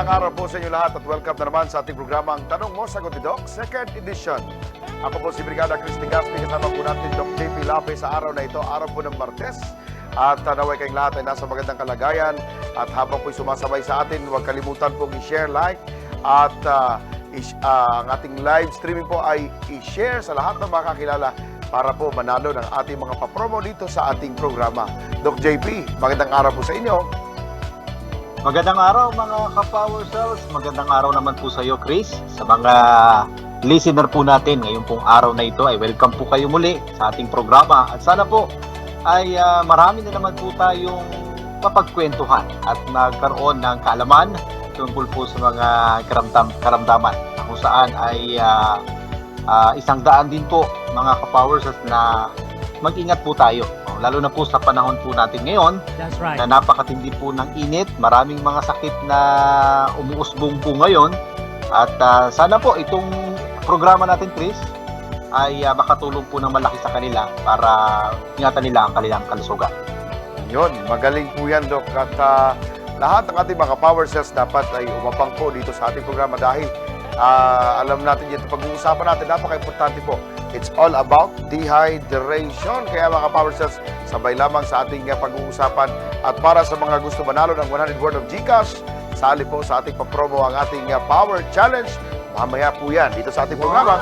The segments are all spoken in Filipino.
Mapagpalang araw po sa inyo lahat at welcome na naman sa ating programa ang Tanong Mo, Sagot ni Doc, second edition. Ako po si Brigada Christy Gaspi, kasama po natin Doc JP Lape sa araw na ito, araw po ng Martes. At naway kayong lahat ay nasa magandang kalagayan. At habang po'y sumasabay sa atin, huwag kalimutan pong i-share, like, at ang ating live streaming po ay i-share sa lahat ng mga kakilala para po manalo ng ating mga papromo dito sa ating programa. Doc JP, magandang araw po sa inyo. Magandang araw mga ka-Power Cells. Magandang araw naman po sa iyo, Chris. Sa mga listener po natin ngayong pong araw na ito ay welcome po kayo muli sa ating programa. At sana po ay marami na naman po tayong mapagkwentuhan at magkaroon ng kaalaman tungkol po sa mga karamdaman kung saan ay isang daan din po mga ka-Power Cells na mag-ingat po tayo. Lalo na po sa panahon po natin ngayon. That's right. Na napakatindi po ng init, maraming mga sakit na umuusbong po ngayon. At sana po itong programa natin, Chris, ay makatulong po ng malaki sa kanila para ingatan nila ang kanilang kalusugan. Yun, magaling po yan, Doc. At lahat ng ating mga power cells dapat ay umapang po dito sa ating programa dahil alam natin dito, pag-uusapan natin, napaka-importante po. It's all about dehydration. Kaya mga power cells, sabay lamang sa ating pag-uusapan. At para sa mga gusto manalo ng 100 worth of GCash, sali po sa ating papromo ang ating Power Challenge. Mamaya po yan dito sa ating programa.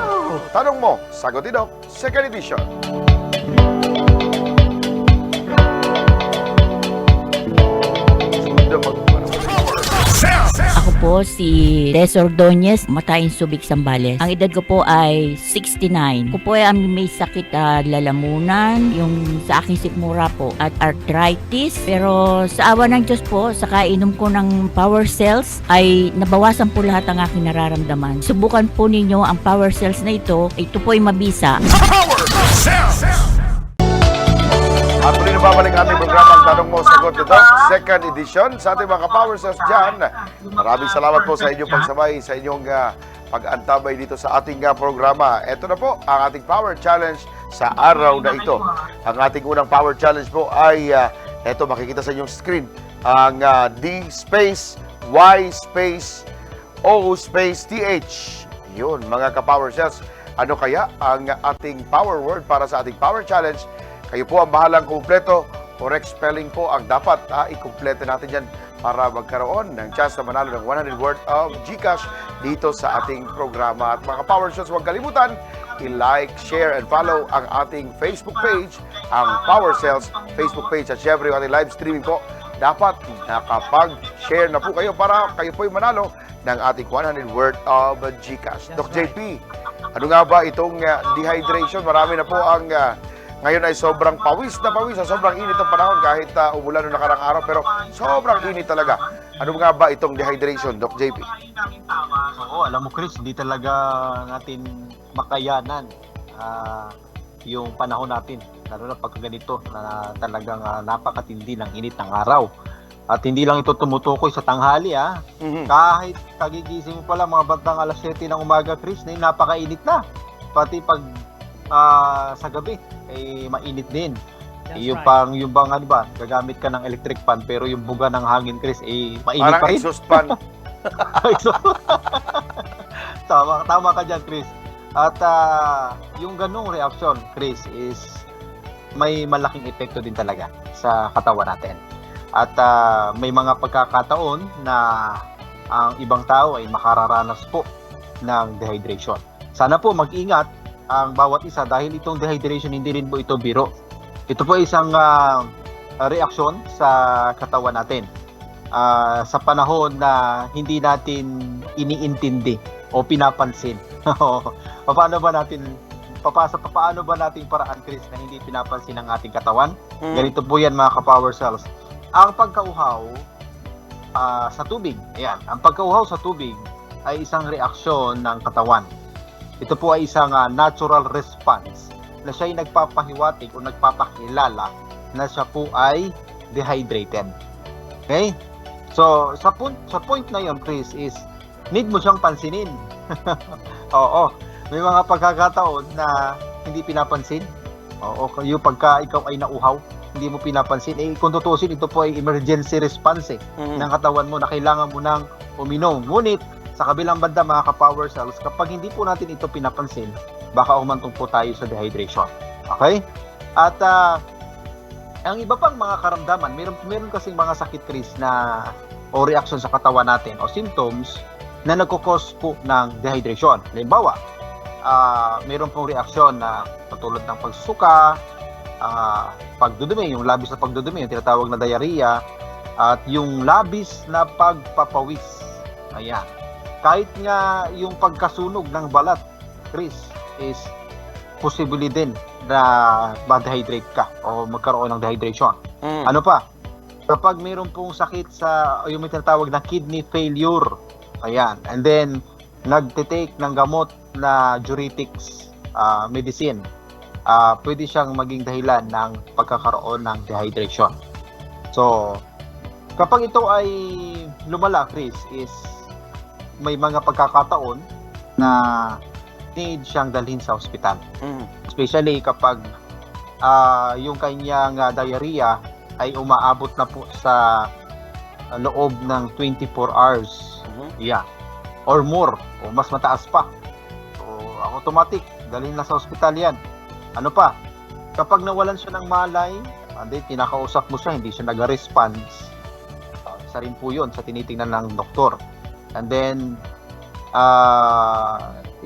Tanong Mo, Sagot ni Doc, second edition. Ako po si Des Ordonez, Matayin Subic, Zambales. Ang edad ko po ay 69. Ako po ay may sakit lalamunan, yung sa aking sikmura po, at arthritis. Pero sa awa ng Diyos po, sa kainom ko ng Power Cells, ay nabawasan po lahat ang aking nararamdaman. Subukan po ninyo ang Power Cells na ito. Ito po ay mabisa. At muli na babalik ang ating programa ang Tanong Mo, Sagot ni Doc, second edition. Sa ating mga power cells dyan, maraming salamat po sa inyong pagsabay, sa inyong pag-antabay dito sa ating programa. Ito na po ang ating Power Challenge sa araw na ito. Ang ating unang Power Challenge po ay, ito makikita sa inyong screen, ang D space, Y space, O space, TH. Yun, mga ka-power cells. Ano kaya ang ating power word para sa ating Power Challenge? Kayo po ang bahalang kumpleto. Correct spelling po ang dapat ikumpleto natin dyan para magkaroon ng chance na manalo ng 100 worth of GCash dito sa ating programa. At mga Power Cells, huwag kalimutan, i-like, share, and follow ang ating Facebook page, ang Power Cells Facebook page. At syempre, yung ating live streaming po, dapat nakapag-share na po kayo para kayo po'y manalo ng ating 100 worth of GCash. Doc JP, ano nga ba itong dehydration? Marami na po ang ngayon ay sobrang pawis na pawis, sobrang init ang panahon kahit umulan noong nakarang araw, pero sobrang init talaga. Ano nga ba itong dehydration, Doc JP? Oo, alam mo Chris, hindi talaga natin makayanan yung panahon natin. Lalo na pag ganito na talagang napakatindi ng init ng araw. At hindi lang ito tumutukoy sa tanghali Kahit kagigising mo pala mga bandang alas 7 ng umaga, Chris, na napakainit na. Pati pag sa gabi ay mainit din. Yung bang ano ba, gagamit ka ng electric fan pero yung buga ng hangin, Chris, mainit Parang pa rin. exhaust fan. Tama ka dyan, Chris. At yung ganong reaction, Chris, is may malaking epekto din talaga sa katawan natin. At may mga pagkakataon na ang ibang tao ay makararanas po ng dehydration. Sana po mag-ingat ang bawat isa dahil itong dehydration hindi rin po ito biro. Ito po isang reaksyon sa katawan natin sa panahon na hindi natin iniintindi o pinapansin. paano ba natin paraan, Chris, na hindi pinapansin ang ating katawan? Ganito po yan mga ka-power cells. Ang pagkauhaw sa tubig, ayan, ang pagkauhaw sa tubig ay isang reaksyon ng katawan. Ito po ay isang natural response na siya ay nagpapahiwatig o nagpapakilala na siya po ay dehydrated. Okay? So, sa point na yon, Chris, is need mo siyang pansinin. Oo. May mga pagkakataon na hindi pinapansin. Oo, yung pagka ikaw ay nauhaw, hindi mo pinapansin, kung tutusin, ito po ay emergency response ng katawan mo na kailangan mo nang uminom. Ngunit, sa kabilang banda mga ka-power cells, kapag hindi po natin ito pinapansin, baka umantong po tayo sa dehydration. Okay? At ang iba pang mga karamdaman, meron kasing mga sakit, Chris, na o reaction sa katawan natin o symptoms na nagkukos po ng dehydration. Halimbawa, meron pong reaksyon na katulad ng pagsusuka, pagdudumi, yung labis na pagdudumi, yung tinatawag na diarrhea, at yung labis na pagpapawis. Ayan. Kahit nga yung pagkasunog ng balat, Chris, is possibly din na ma-dehydrate ka o magkaroon ng dehydration. Ano pa? Kapag meron pong sakit sa, yung may tinatawag na kidney failure, ayan, and then nagtitake ng gamot na diuretics medicine, pwede siyang maging dahilan ng pagkakaroon ng dehydration. So, kapag ito ay lumala, Chris, is may mga pagkakataon na need siyang dalhin sa ospital. Especially kapag yung kanyang diarrhea ay umaabot na po sa loob ng 24 hours. Yeah. Or more, o mas mataas pa. So, automatic, dalhin na sa ospital yan. Ano pa? Kapag nawalan siya ng malay, and then kinakausap mo siya, hindi siya nag-response, isa rin po yun sa tinitingnan ng doktor. And then,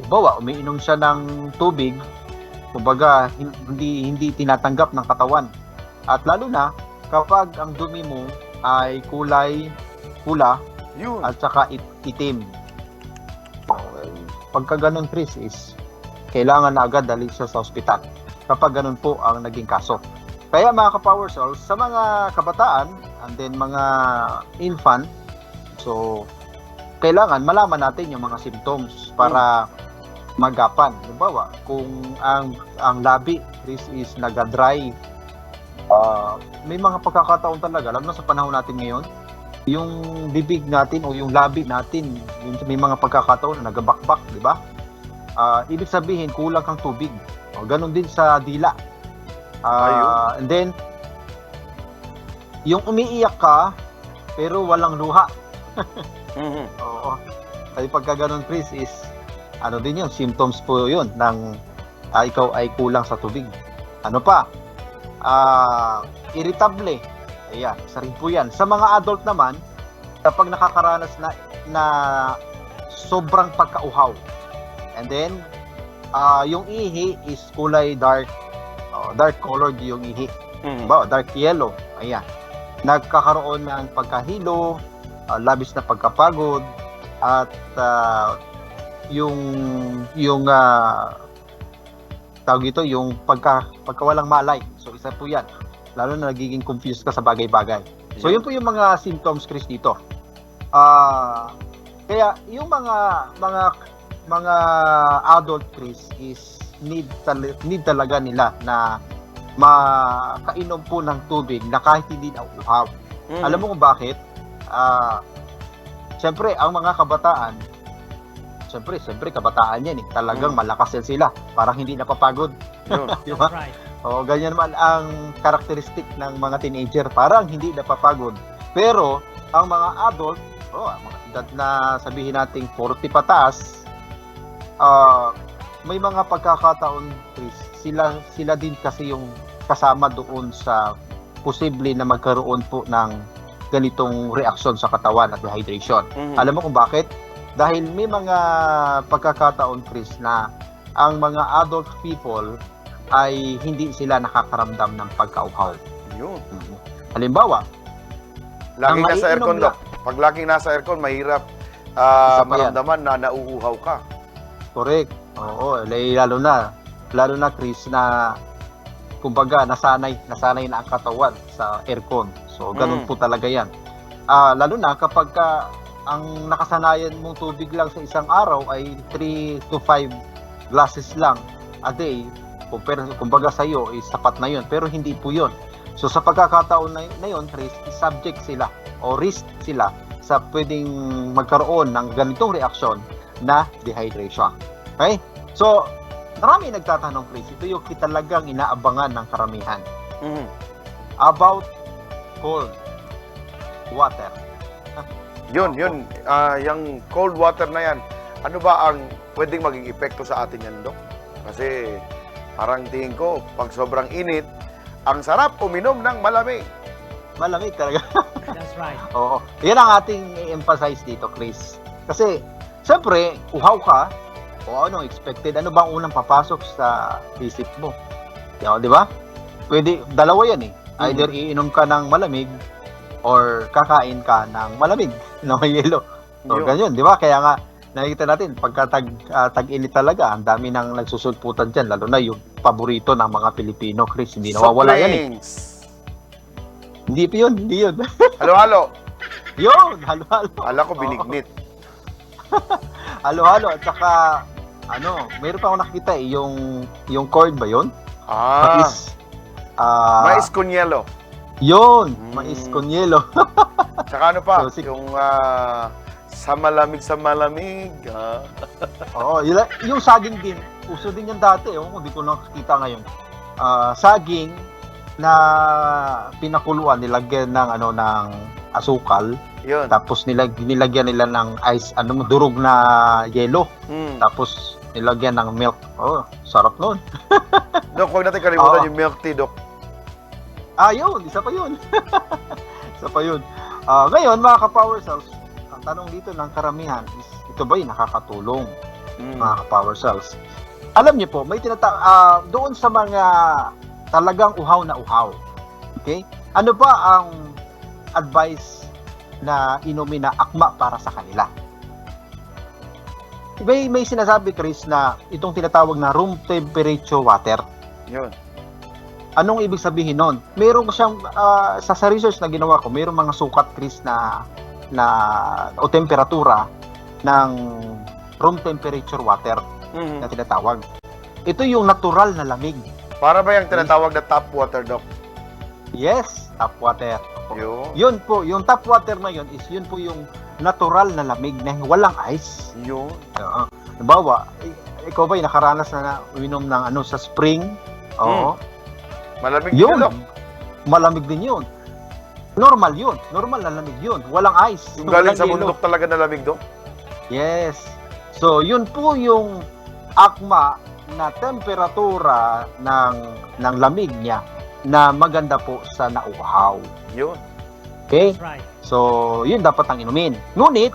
ibawa, umiinom siya ng tubig, kumbaga, hindi tinatanggap ng katawan. At lalo na, kapag ang dumi mo ay kulay pula Yun. at saka itim. Pagka ganun, Chris, is kailangan na agad dalhin siya sa ospital kapag ganun po ang naging kaso. Kaya mga ka-power cells, sa mga kabataan and then mga infant, so kailangan malaman natin yung mga symptoms para magapan. Halimbawa, kung ang labi, Chris, is naga-dry, may mga pagkakataon talaga, lalo na sa panahon natin ngayon, yung bibig natin o yung labi natin, may mga pagkakataon na nagabakbak, di ba? Ibig sabihin, kulang kang tubig. O, ganun din sa dila. And then, yung umiiyak ka, pero walang luha. Oo. Ay pagka ganun, Chris, is ano din yun, symptoms po yun ng ikaw ay kulang sa tubig. Ano pa? Irritable. Ayan, isa rin po yan. Sa mga adult naman, kapag nakakaranas na sobrang pagkauhaw. And then, yung ihi is kulay dark, dark colored yung ihi. Dark yellow. Ayan. Nagkakaroon ng pagkahilo, labis na pagkapagod, at yung tawag ito, yung pagkawalang malay. So, isa po yan. Lalo na nagiging confused ka sa bagay-bagay. So, yun po yung mga symptoms, Chris, dito. Kaya, yung mga adult, Chris, is need talaga nila na makainom po ng tubig na kahit hindi na uhaw. Alam mo kung bakit? Siyempre, ang mga kabataan, siyempre kabataan yan eh. Talagang malakas yan sila. Parang hindi napapagod. Diba? O, ganyan naman ang karakteristik ng mga teenager. Parang hindi napapagod. Pero, ang mga adult, mga edad na sabihin nating 40 pataas, may mga pagkakataon, Chris, sila din kasi yung kasama doon sa posible na magkaroon po ng ganitong reaksyon sa katawan at dehydration. Alam mo kung bakit? Dahil may mga pagkakataon, Chris, na ang mga adult people ay hindi sila nakakaramdam ng pagkauhaw. Yun. Halimbawa, Laging ang nasa aircon, maiinom Dok. Pag laging nasa aircon, mahirap Isa pa yan. maramdaman na nauuhaw ka. correct. Oo, lalo na, Chris, na kumbaga nasanay na ang katawan sa aircon. So, ganun po talaga yan. Lalo na kapag ang nakasanayan mong tubig lang sa isang araw ay 3 to 5 glasses lang a day, kumbaga sa iyo is sapat na yun, pero hindi po yun. So sa pagkakataon na yun, Chris, subject sila o risk sila sa pwedeng magkaroon ng ganitong reaksyon na dehydration. Okay? So, marami nagtatanong, Chris, ito yung talagang inaabangan ng karamihan. about cold water. Yun. Yung cold water na yan, ano ba ang pwedeng maging epekto sa atin yan, Dok? Kasi parang tingin ko, pag sobrang init, ang sarap uminom ng malamig. Malamig talaga. That's right. Oo. Yan ang ating i-emphasize dito, Chris. Kasi, syempre, uhaw ka, o ano, expected, ano bang unang papasok sa isip mo? Di ba? Pwede, dalawa yan eh. Either iinom ka ng malamig, or kakain ka ng malamig, na may yelo. So, Yun. ganyan, di ba? Kaya nga, nakikita natin, pagka tag-init talaga, ang dami nang nagsusulputan dyan, lalo na yung paborito ng mga Pilipino, Chris. Hindi nawawala yan eh. Drinks. Hindi yun. Halo-halo. Yun, halo-halo. Ala ko Oo. binignit. Halo-halo at saka mayroon pa ako nakita yung corn ba 'yon? Ah, mais con yelo. Yun, Mm. mais con yelo. Tsaka ano pa? So, Yung sa malamig. Oo, yung saging din. Uso din yan dati, hindi ko nakikita ngayon. Saging na pinakuluan, nilagyan ng asukal, Yun. tapos nilagyan nila ng ice, durog na yelo, Mm. tapos nilagyan ng milk. Oh, sarap nun. Dok, huwag natin kalimutan Oo. yung milk tea, Dok. Yun, isa pa yun. Isa pa yun. Ngayon, mga ka-power cells, ang tanong dito ng karamihan is, ito ba'y nakakatulong, Mm. mga ka-power cells? Alam niyo po, may doon sa mga talagang uhaw na uhaw. Okay? Ano ba ang advice na inumin na akma para sa kanila? May sinasabi, Chris, na itong tinatawag na room temperature water. Yun. Anong ibig sabihin nun? Meron siyang, sa research na ginawa ko, mayroong mga sukat, Chris, o temperatura ng room temperature water Mhm. na tinatawag. Ito yung natural na lamig. Para ba yung tinatawag na tap water, Dok? Yes, tap water. Yun. Yun po, yung tap water na yun is yun po yung natural na lamig na walang ice. Yun. Halimbawa, ikaw ba'y nakaranas na uminom ng sa spring? Oo. Malamig Yun. yun, Dok. Malamig din yun. Normal yun. Normal na lamig yun. Walang ice. Yung galing walang sa yelo. bundok talaga na lamig, Dok. Yes. So, yun po yung akma na temperatura ng lamig niya na maganda po sa nauhaw. Yun. Okay? That's right. So, yun dapat ang inumin. Ngunit,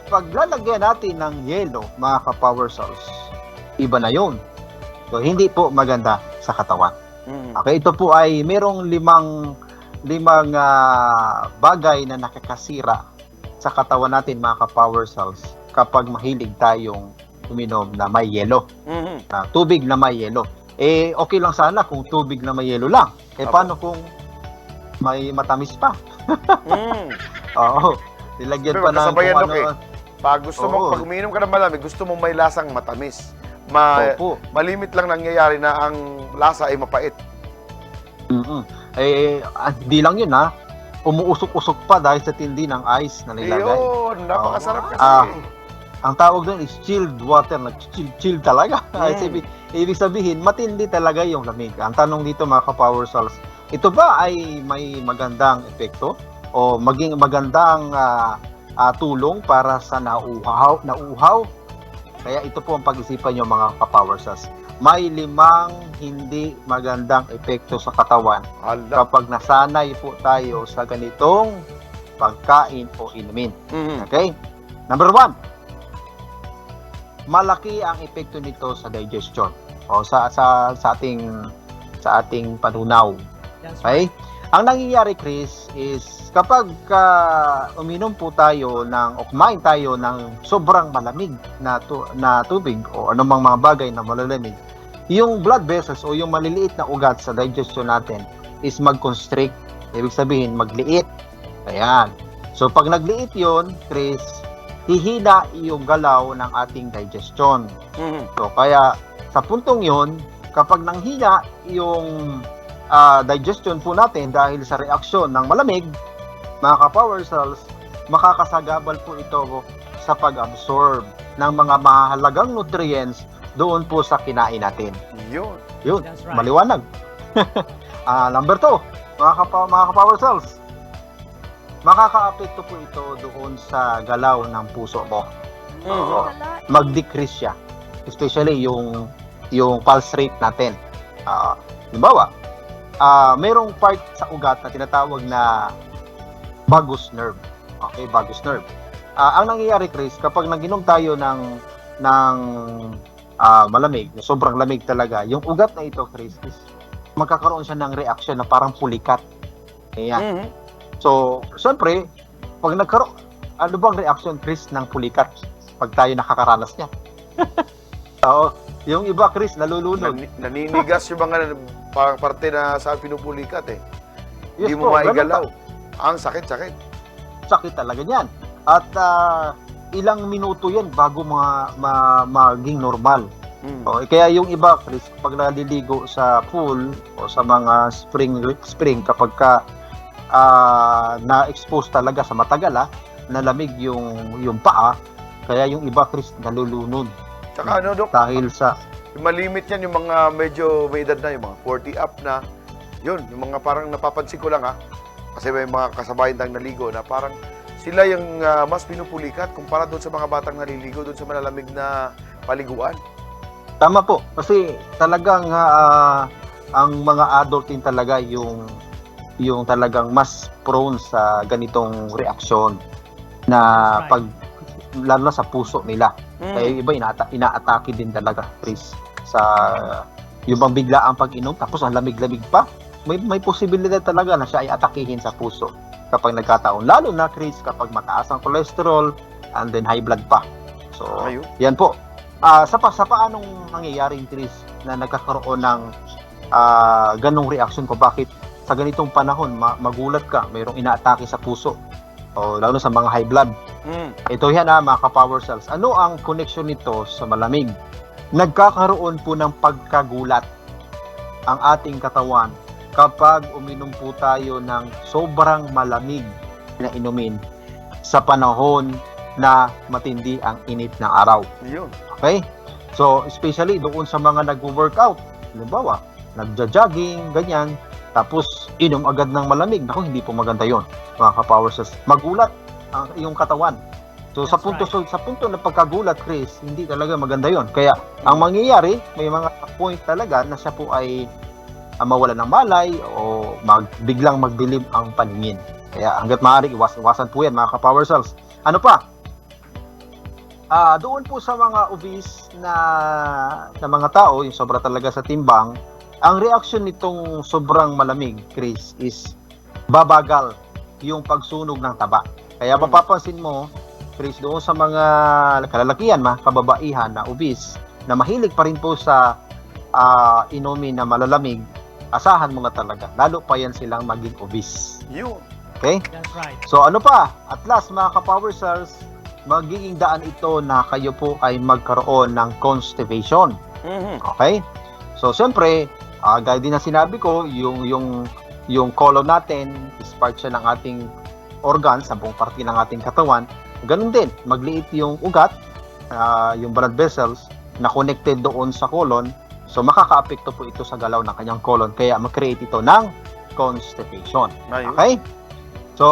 paglalagyan natin ng yelo, mga ka-power cells, iba na yun. So, hindi po maganda sa katawan. Mhm. Okay, ito po ay merong limang bagay na nakakasira sa katawan natin, mga ka-power cells, kapag mahilig tayong uminom na may yelo, Mhm. na tubig na may yelo. Okay lang sana kung tubig na may yelo lang. Apo. Paano kung may matamis pa? Mm. Oo. Nilagyan Pero pa ng magkasabayan, kung Dok, ano. Pag gusto mo, Oo. pag umiinom ka ng malamig, gusto mo may lasang matamis. Opo. Malimit lang nangyayari na ang lasa ay mapait. Mm-mm. Hindi lang yun ha. Umuusok-usok pa dahil sa tindi ng ice na nilagay. Ayun, napakasarap kasi. Ang tawag doon is chilled water, chill talaga. Mm. Ibig sabihin, matindi talaga yung lamig. Ang tanong dito, mga ka-power cells, ito ba ay may magandang epekto o maging magandang tulong para sa nauuhaw? Kaya ito po ang pag-isipan nyo, mga ka-power cells. May 5 hindi magandang epekto sa katawan Hala. kapag nasanay po tayo sa ganitong pagkain o inumin. Mhm. Okay? Number 1, malaki ang epekto nito sa digestion o sa ating panunaw. That's Okay? right. Ang nangyayari, Chris, is kapag uminom po tayo o kumain tayo ng sobrang malamig na tubig o anumang mga bagay na malalamig, yung blood vessels o yung maliliit na ugat sa digestion natin is mag-constrict. Ibig sabihin, magliit. Ayan. So, pag nagliit yon, Chris, hihina yung galaw ng ating digestion. Mhm. So, kaya sa puntong yon, kapag nanghina yung digestion po natin dahil sa reaksyon ng malamig, mga ka-power cells, makakasagabal po ito sa pag-absorb ng mga mahalagang nutrients doon po sa kinain natin. Yun. Yun, That's right. maliwanag. Number 2, mga ka-power cells. Makakaapekto po ito doon sa galaw ng puso mo. Oo. Mag-decrease siya. Especially yung pulse rate natin. Halimbawa, merong part sa ugat na tinatawag na vagus nerve. Okay, vagus nerve. Ang nangyayari, Chris, kapag nag-inom tayo ng malamig, sobrang lamig talaga, yung ugat na ito, Chris, is magkakaroon siya ng reaction na parang pulikat. Ayan. So, siyempre, pag nagkaroon, ano bang reaction, Chris, ng pulikat pag tayo nakakaranas niya? Oo. Yung iba, Chris, nalulunod. Naninigas yung mga parang parte na sa pinupulikat eh. Yes Hindi mo po, maigalaw. ganun Ang sakit-sakit. sakit talaga niyan. At ilang minuto yan bago maging normal. Okay, kaya yung iba, Chris, pag naliligo sa pool o sa mga spring kapag na-expose talaga sa matagal, nalamig yung paa, kaya yung iba, Chris, nalulunod. Tsaka ano, Dok? Dahil sa Malimit yan yung mga medyo may edad na, yung mga 40 up na. Yun, yung mga parang napapansin ko lang kasi may mga kasabayan tayong naligo na parang sila yung mas pinupulikat kumpara doon sa mga batang naliligo doon sa malalamig na paliguan. tama po, kasi talagang ang mga adult din talaga yung talagang mas prone sa ganitong reaksyon na That's right. lalo na sa puso nila. Kaya yung iba inaatake din talaga, Chris, sa yung bang bigla ang pag-inom tapos ang lamig-lamig pa. May posibilidad talaga na siya ay atakihin sa puso kapag nagkataon. Lalo na, Chris, kapag mataas ang cholesterol and then high blood pa. So, Ayun. yan po. Sa paanong nangyayari, Chris, na nagkakaroon ng ganong reaction ko? Bakit sa ganitong panahon magulat ka, mayroong inaatake sa puso o lalo sa mga high blood? Ito yan mga ka-power cells. Ano ang connection nito sa malamig? Nagkakaroon po ng pagkagulat ang ating katawan kapag uminom po tayo ng sobrang malamig na inumin sa panahon na matindi ang init ng araw. Yun. Okay? So, especially doon sa mga nag-workout, halimbawa, nagja-jogging, ganyan, tapos inom agad ng malamig. Naku, hindi po maganda yon, mga ka-power cells. Magulat ang iyong katawan. So, sa punto na pagkagulat, Chris, hindi talaga maganda yon. Kaya, ang mangyayari, may mga point talaga na siya po ay mawala ng malay o biglang magdilim ang paningin. Kaya hangga't maaari, iwasan po yan, mga ka-power cells. Ano pa? Doon po sa mga obese na mga tao, yung sobra talaga sa timbang, ang reaksyon nitong sobrang malamig, Chris, is babagal yung pagsunog ng taba. Kaya mapapansin mo, Chris, doon sa mga kalalakihan, mga kababaihan na obese, na mahilig pa rin po sa inumin na malalamig, asahan mo na talaga. Lalo pa yan silang maging obese. Yun. Okay? That's right. So ano pa? At last, mga ka-power cells, magiging daan ito na kayo po ay magkaroon ng constipation. Okay? So siyempre, gaya din na sinabi ko, yung colon natin is part siya ng ating organs, sa buong parte ng ating katawan. Ganun din, magliit yung ugat, yung blood vessels na connected doon sa colon. So makakaapekto po ito sa galaw ng kanyang colon, kaya mag-create ito ng constipation. Ayun. Okay? So,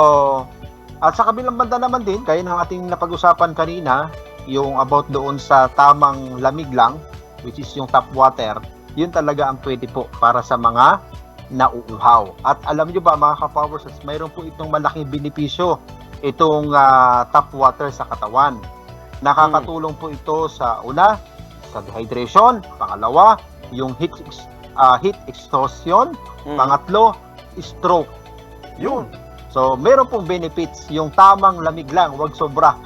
at sa kabilang banda naman din, kaya ng ating napag-usapan kanina, yung about doon sa tamang lamig lang, which is yung tap water, yun talaga ang pwede po para sa mga nauuhaw. At alam nyo ba, mga ka-power cells, mayroon po itong malaking benepisyo, itong tap water sa katawan. Nakakatulong po ito sa una, sa dehydration, pangalawa, yung heat exhaustion, pangatlo, stroke. Yun. So, meron pong benefits, yung tamang lamig lang, wag sobra,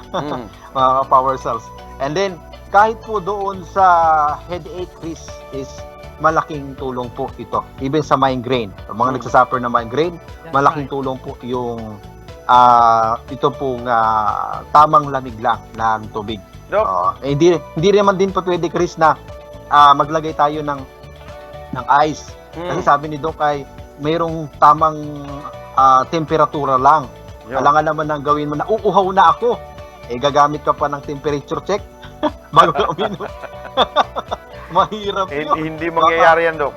mga power cells. And then, kahit po doon sa headache, Chris, is malaking tulong po ito. Even sa migraine. Sa mga nagsasuffer na migraine, That's malaking right. tulong po yung ito pong tamang lamig lang na tubig. Dok, Hindi naman din po pwede, Chris, na maglagay tayo ng ice. Kasi sabi ni Doc ay mayroong tamang temperatura lang. yun. Alangan naman nang gawin mo na uuhaw na ako. Gagamit ka pa ng temperature check bago ka uminom. Mahirap yun. Hindi mangyayari yan, Dok.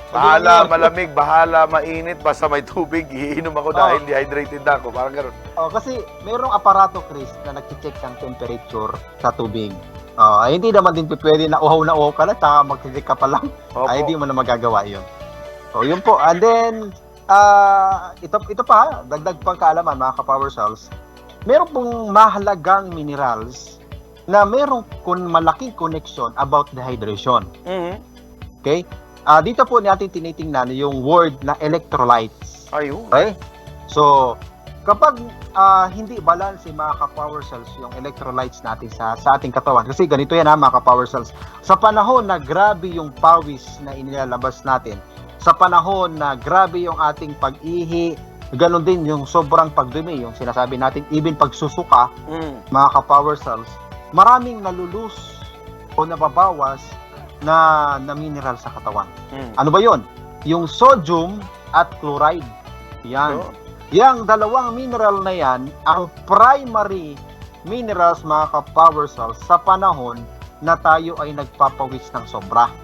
Bahala malamig, bahala mainit, basta may tubig, iinom ako dahil dehydrated na ako. Parang gano'n. Kasi mayroong aparato, Chris, na nag-check ng temperature sa tubig. Hindi naman din pwede na uhaw ka lang, tsaka mag-check ka pa lang. Opo. Hindi mo na magagawa yun. So, yun po. And then, ito pa, dagdag pang kaalaman, mga ka-Power Cells. Meron pong mahalagang minerals na merong malaking connection about dehydration. Okay? Dito po natin tinitingnan yung word na electrolytes. Ayun. Okay? So, kapag hindi balance mga ka-Power Cells yung electrolytes natin sa ating katawan, kasi ganito yan mga ka-Power Cells, sa panahon na grabe yung pawis na inilalabas natin, sa panahon na grabe yung ating pag-ihi, ganon din yung sobrang pagdumi, yung sinasabi natin, even pagsusuka, mga ka-Power Cells, maraming nalulus o nababawas na mineral sa katawan. Ano ba yon? Yung sodium at chloride. Yan. Yang dalawang mineral na yan, ang primary minerals mga ka-Power Cells sa panahon na tayo ay nagpapawis ng sobra.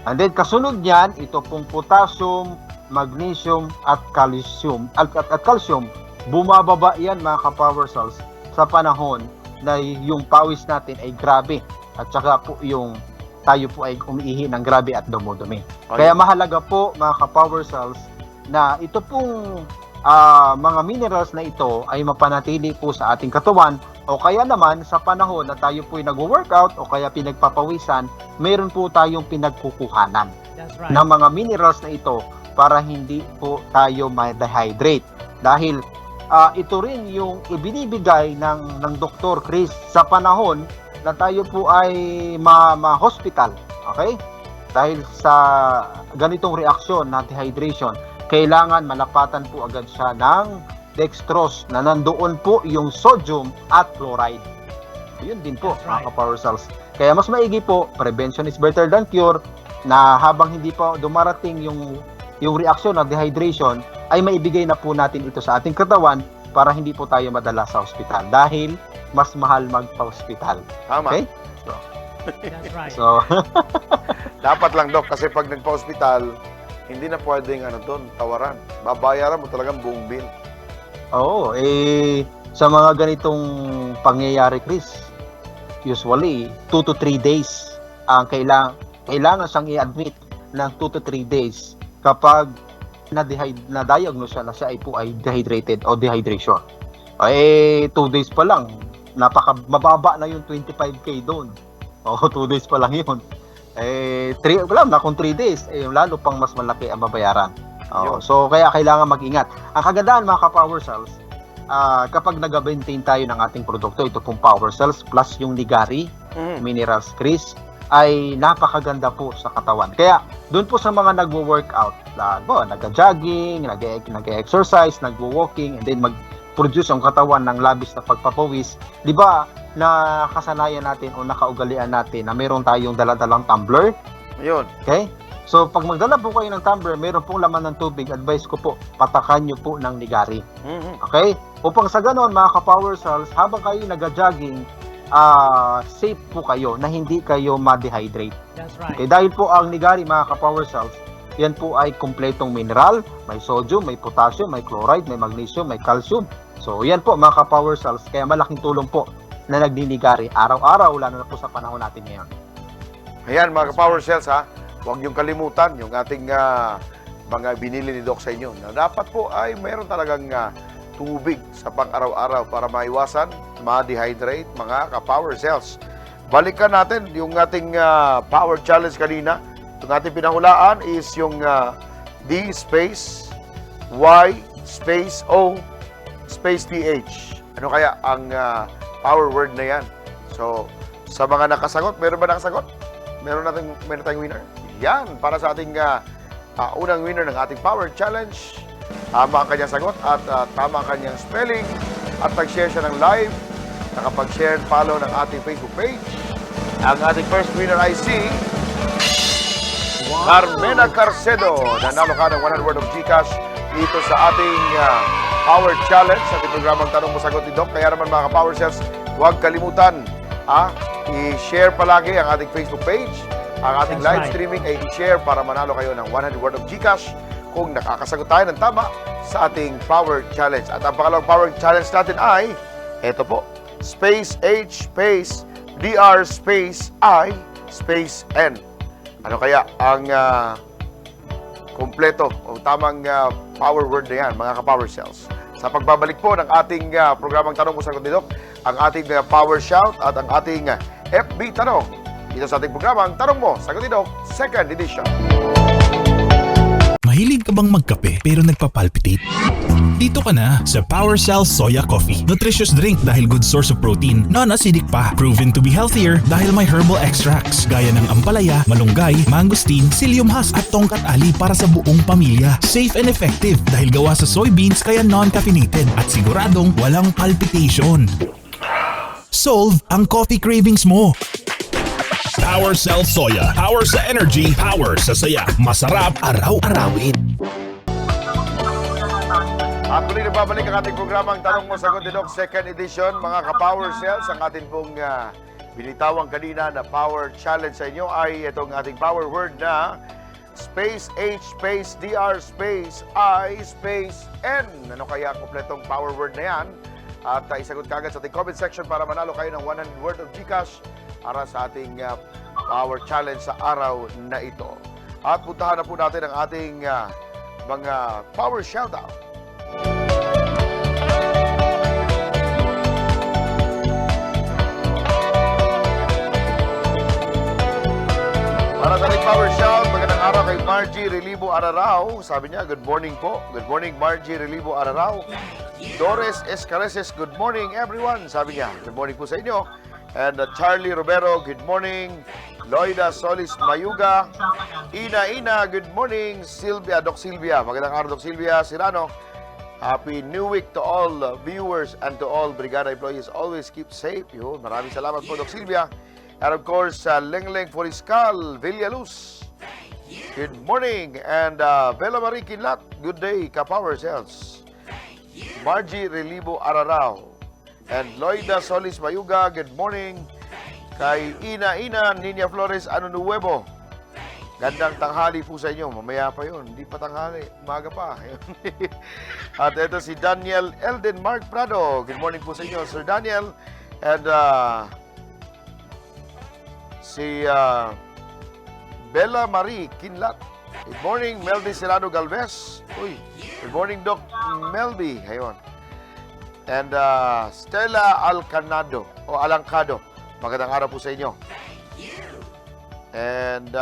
And then kasunod niyan, ito pong potassium, magnesium at calcium. At calcium, bumababa yan mga ka-Power Cells sa panahon na yung pawis natin ay grabe. At saka po yung tayo po ay umiihi ng grabe at dumudumi. Kaya mahalaga po mga ka-Power Cells na ito pong mga minerals na ito ay mapanatili po sa ating katawan, o kaya naman sa panahon na tayo po ay nagwo-workout o kaya pinagpapawisan, mayroon po tayong pinagkukuhanan ng mga minerals na ito para hindi po tayo ma-dehydrate. Dahil ito rin yung ibinibigay ng Dr. Chris sa panahon na tayo po ay ma-hospital. Okay? Dahil sa ganitong reaksyon na dehydration, kailangan malapatan po agad siya ng dextrose na nandoon po yung sodium at chloride. Yun din po, mga ka-Power Cells. Kaya mas maigi po, prevention is better than cure, na habang hindi pa dumarating yung reaksyon na dehydration, ay maibigay na po natin ito sa ating katawan para hindi po tayo madala sa ospital. Dahil mas mahal magpa-hospital. Tama. Okay? That's right. So, Dapat lang, Dok, kasi pag nagpa-hospital, hindi na pwedeng tawaran. Babayaran mo talagang buong bill. sa mga ganitong pangyayari, Chris, usually 2 to 3 days ang kailangan siyang i-admit ng 2 to 3 days kapag na-diagnose siya na siya ay dehydrated o dehydration. 2 days pa lang, mababa na yung 25K doon. 2 days pa lang yun. 3 days, lalo pang mas malaki ang babayaran. So, kaya kailangan mag-ingat. Ang kagandahan mga ka-Power Cells, kapag nag-maintain tayo ng ating produkto, ito pong Power Cells plus yung Ligari, Minerals Chris, ay napakaganda po sa katawan. Kaya, doon po sa mga nagwo-workout, nag-jogging, nag-exercise, nagwo-walking, and then mag-produce ang katawan ng labis na pagpapawis, di ba, na kasanayan natin o nakaugalian natin na meron tayong dala-dalang tumbler? Yun. Okay? So, pag magdala po kayo ng tumbler, meron pong laman ng tubig, advice ko po, patakan nyo po ng Ligari. Okay? Upang sa ganon, mga ka-Power Cells, habang kayo nag-jogging, safe po kayo na hindi kayo ma-dehydrate. That's right. Okay, dahil po ang Ligari, mga ka-Power Cells, yan po ay kumpletong mineral, may sodium, may potassium, may chloride, may magnesium, may calcium. So, yan po mga ka-Power Cells, kaya malaking tulong po na nagdi-Ligari araw-araw, lalo na po sa panahon natin ngayon. Ayan, mga ka-Power Cells, huwag niyong kalimutan yung ating mga binili ni Doc sa inyo. Na dapat po ay mayroon talagang tubig sa pang-araw-araw para maiwasan, ma-dehydrate, mga ka-Power Cells. Balikan natin yung ating Power Challenge kanina. Itong ating pinahulaan is yung D space Y space O space PH. Ano kaya ang power word na yan? So, sa mga nakasagot, meron ba nakasagot? Meron tayong winner? Yan, para sa ating unang winner ng ating Power Challenge. Tama ang kanyang sagot at tama ang kanyang spelling. At nag-share siya ng live. Nakapag-share and follow ng ating Facebook page. Ang ating first winner ay si Carmena Carcedo. Nanalo ka ng 100 worth of GCash dito sa ating Power Challenge sa ating programang Tanong Mo Sagot ni Doc. Kaya naman mga Power Cells, huwag kalimutan i-share palagi ang ating Facebook page Ang ating That's live right. streaming ay i-share para manalo kayo ng 100 worth of GCash kung nakakasagot tayo ng tama sa ating Power Challenge. At ang pangalawang Power Challenge natin ay, eto po, space H, space DR, space I, space N. Ano kaya ang kompleto o tamang power word na yan, mga ka-power cells? Sa pagbabalik po ng ating programang Tanong mo Sagot ni Doc, ang ating Power Shout at ang ating FB Tanong. Dito sa ating programang Tanong mo Sagot ni Doc, 2nd edition. Mahilig ka bang magkape pero nagpapalpitate? Dito ka na sa Power Cell Soya Coffee. Nutritious drink dahil good source of protein, non-acidic pa. Proven to be healthier dahil may herbal extracts gaya ng ampalaya, malunggay, mangosteen, psyllium husk at tongkat ali para sa buong pamilya. Safe and effective dahil gawa sa soybeans kaya non-caffeinated at siguradong walang palpitation. Solve ang coffee cravings mo. Power Cell Soya. Power sa energy, power sa saya. Masarap araw-arawin. At muli nagbabalik ang ating programang Tanong mo Sagot ni Doc, 2nd edition. Mga ka-power cells, ang ating pong binitawang kanina na power challenge sa inyo ay itong ating power word na space H, space DR, space I, space N. Ano kaya kompletong power word na yan? At isagot kagad sa ating comment section para manalo kayo ng 100 worth of GCash para sa ating power challenge sa araw na ito. At puntahan na po natin ang ating mga power shoutout. Para sa ating power shout, magandang araw kay Margie Relibo Ararao. Sabi niya, good morning po. Good morning, Margie Relibo Ararao. Doris Escareses, good morning everyone. Sabi niya, good morning po sa inyo. And Charlie Robero, good morning. Loida Solis Mayuga. Ina, good morning. Doc Silvia, magandang araw Doc Silvia Sirano. Happy New Week to all viewers and to all Brigada employees. Always keep safe. Yun, maraming salamat po Doc Silvia. And of course, Lengleng Foriscal Villaluz. Good morning. And Bella Marie Kinlat, good day, ka-power cells. Margie Relibo Ararao. And Loida Solis Mayuga, good morning. Kay Ina, Niña Flores Anunuevo. Gandang tanghali po sa inyo. Mamaya pa yun. Hindi pa tanghali. Umaga pa. At ito si Daniel Elden Mark Prado. Good morning po sa inyo, Sir Daniel. And si Bella Marie Kinlat. Good morning, Melby Serrano Galvez. Uy, good morning, Doc Melby. Ayun. And Stella Alcanado o Alangcado. Magandang araw po sa inyo. And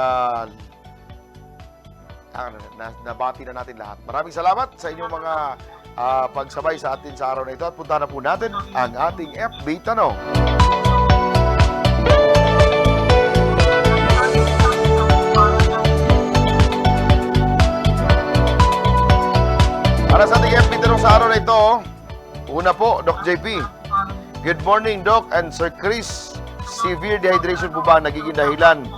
nabati na natin lahat. Maraming salamat sa inyong mga pagsabay sa atin sa araw na ito. At punta na po natin ang ating FB Tanong. Para sa ating FB Tanong sa araw na ito, una po, Doc JP. Good morning, Doc and Sir Chris. Severe dehydration po ba nagiging dahilan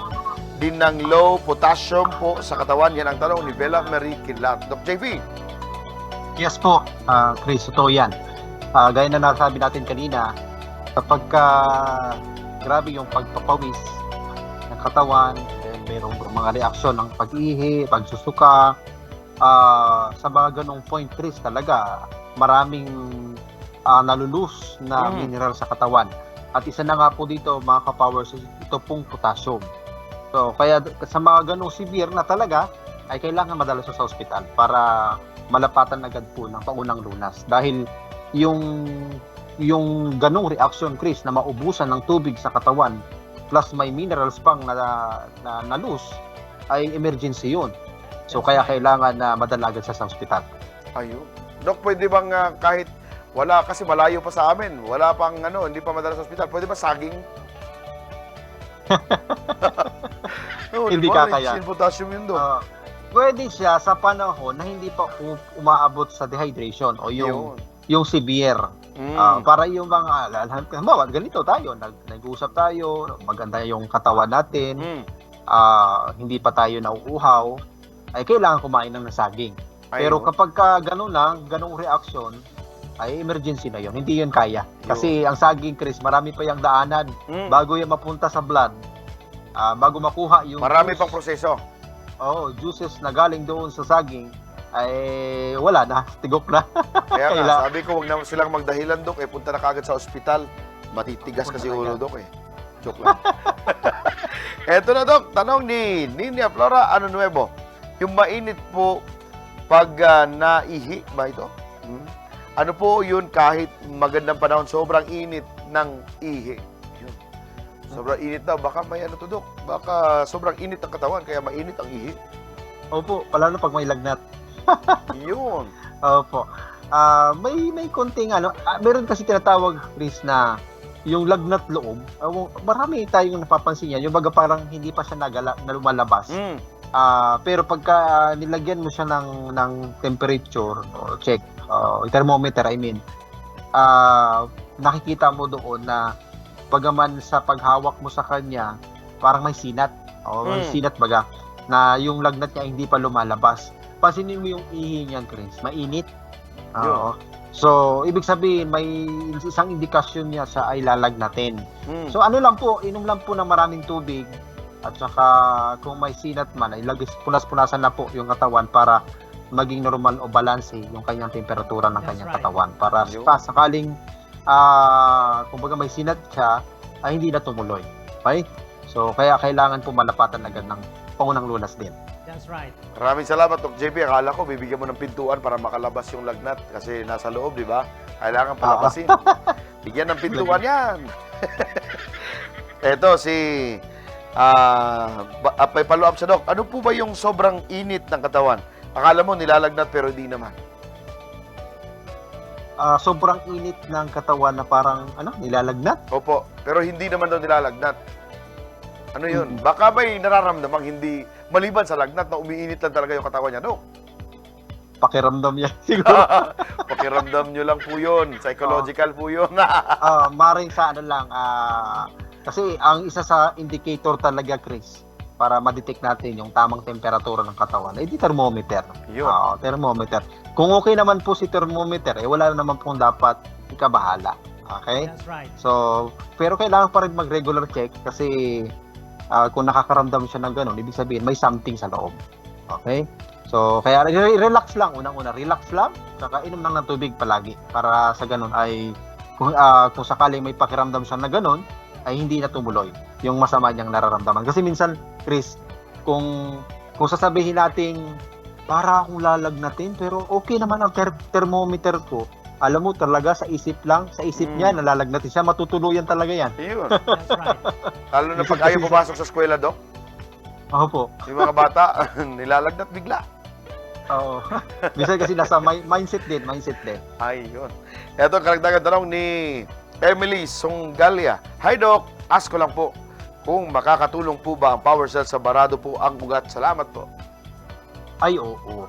din ng low potassium po sa katawan? Yan ang tanong ni Bella Marie Kinlat. Doc JP. Yes po, Chris, ito yan. Gaya na nasabi natin kanina, kapag grabe yung pagpapawis ng katawan, then mayroong mga reaksyon ng pag-ihi, pagsusuka, sa mga ganong point, Chris, talaga maraming nalulus na mineral sa katawan. At isa na nga po dito, mga ka-powers, ito pong potassium. So, kaya sa mga ganong severe na talaga, ay kailangan madala sa ospital para malapatan agad po ng paunang lunas. Dahil yung ganong reaction, Chris, na maubusan ng tubig sa katawan, plus may minerals pang na loose, ay emergency yun. So, kaya kailangan na madala agad sa ospital. Ayun. Doc, pwede bang kahit wala, kasi malayo pa sa amin, wala pang hindi pa madala sa ospital, pwede ba saging? Hindi kakaya. Sin potassium yun, Doc. Pwede siya sa panahon na hindi pa umaabot sa dehydration o yung severe. Para yung mga, halimbawa, ganito tayo, nag-uusap tayo, maganda yung katawan natin, hindi pa tayo nauuhaw, ay kailangan kumain ng saging. Pero kapag ganong reaction, ay emergency na yun. Hindi yun kaya. Kasi ang saging, Chris, marami pa yung daanan bago yan mapunta sa blood. bago makuha yung Marami juice, pang proseso. juices na galing doon sa saging, ay wala na, tigok na. Kaya nga, Kaila- sabi ko, wag na silang magdahilan, Dok. Punta na kagad sa ospital. Matitigas kasi ulo, Dok, Joke lang. Eto na, Dok. Tanong ni Ninia Flora, ano nuevo? Yung mainit po pag naihi ba ito? Ano po yun kahit magandang panahon, sobrang init ng ihi? Yun. Sobrang init daw. Baka may ano to, Dok. Baka sobrang init ang katawan, kaya mainit ang ihi. Opo, lalo pag may lagnat. Yun. Opo. May konting meron kasi tinatawag, Chris, na yung lagnat loob. Marami tayong napapansin yan. Yung baga parang hindi pa siya na lumalabas. Pero pagka nilagyan mo siya ng temperature o check, thermometer, I mean, nakikita mo doon na bagaman sa paghawak mo sa kanya, parang may sinat. May sinat baga, na yung lagnat niya hindi pa lumalabas. Pansinin mo yung ihi niyan, Chris, mainit. Yun. So, ibig sabihin, may isang indikasyon niya sa ay lalagnatin. So, ano lang po, inom lang po ng maraming tubig. At saka, kung may sinat man, ay punas-punasan na po yung katawan para maging normal o balanse yung kanyang temperatura ng kanyang katawan. Para sakaling, kumbaga may sinat siya, ay hindi na tumuloy. Okay? So, kaya kailangan po malapatan agad ng pangunang lunas din. That's right. Maraming salamat, Dok JP. Akala ko, bibigyan mo ng pintuan para makalabas yung lagnat kasi nasa loob, di ba? Kailangan palabasin. Bigyan ng pintuan yan. Eto, may follow-up sa Dok. Ano po ba yung sobrang init ng katawan? Akala mo nilalagnat pero hindi naman. Sobrang init ng katawan na parang, nilalagnat. Opo, pero hindi naman daw nilalagnat. Ano yun? Baka ba'y nararamdamang hindi, maliban sa lagnat na umiinit lang talaga yung katawan niya, Dok? Pakiramdam yan siguro. Pakiramdam nyo lang po yun. Psychological po yun. Maring sa kasi ang isa sa indicator talaga, Chris, para ma-detect natin yung tamang temperatura ng katawan, ay di thermometer. Yun. Thermometer. Kung okay naman po si thermometer, wala naman pong dapat ikabahala. Okay? That's right. So, pero kailangan pa rin mag-regular check kasi kung nakakaramdam siya ng ganun, ibig sabihin may something sa loob. Okay? So, kaya relax lang. Unang-una, relax lang. Saka inom lang ng tubig palagi para sa ganun ay kung sakaling may pakiramdam siya na ganun, ay hindi na tumuloy yung masama niyang nararamdaman. Kasi minsan, Chris, kung sasabihin nating para akong lalagnatin, pero okay naman ang thermometer ko, alam mo talaga sa isip niya, nalalagnatin siya, matutuluyan talaga yan. Yun. That's right. Lalo na pag ayaw pumasok sa eskwela, Dok. Opo. Yung mga bata, nilalagnat bigla. Oo. Minsan kasi nasa mindset din. Ay, yun. Ito, karagdagan tanong ni Emily Songgalia. Hi, Doc. Ask ko lang po kung makakatulong po ba ang power cells sa barado po ang ugat. Salamat po. Ay, oo.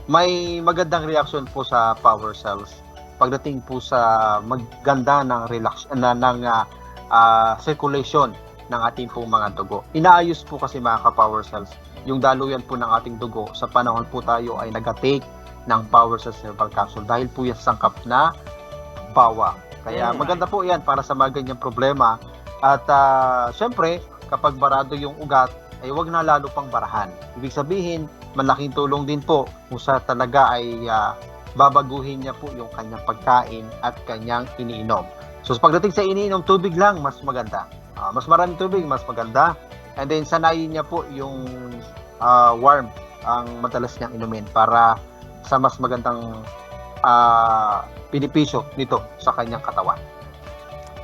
May magandang reaction po sa power cells pagdating po sa maganda ng circulation ng ating pong mga dugo. Inaayos po kasi mga ka-power cells yung daluyan po ng ating dugo sa panahon po tayo ay nag-take ng power cells herbal capsule dahil po yan sangkap na bawang. Kaya maganda po yan para sa mga ganyang problema. At syempre, kapag barado yung ugat, ay wag na lalo pang barahan. Ibig sabihin, malaking tulong din po kung sa talaga ay babaguhin niya po yung kanyang pagkain at kanyang iniinom. So pagdating sa iniinom, tubig lang, mas maganda. Mas maraming tubig, mas maganda. And then sanayin niya po yung warm ang madalas niyang inumin para sa mas magandang benepisyo nito sa kanyang katawan.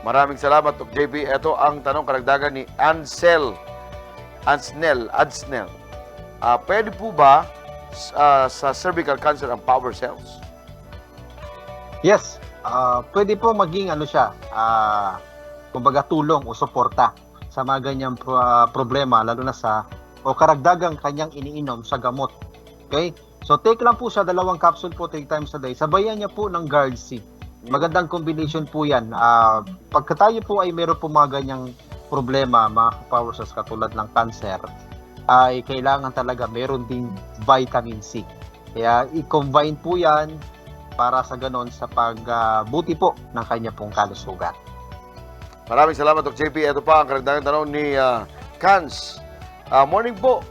Maraming salamat, Dok JP. Ito ang tanong karagdagan ni Ansnel. Pwede po ba sa cervical cancer ang power cells? Yes, pwede po maging kumbaga tulong o suporta sa mga ganyang problema, lalo na o karagdagang kanyang iniinom sa gamot. Okay? So take lang po siya 2 capsule po 3 times a day. Sabayan niya po ng Guard-C. Magandang combination po yan. Pagka tayo po ay meron po mga ganyang problema, mga power cells katulad ng cancer, ay kailangan talaga meron ding vitamin C. Kaya i-combine po yan para sa ganon sa pagbuti po ng kanya pong kalusugan. Maraming salamat, Dok JP. Ito pa ang karagdagan tanong ni Cans. Morning po.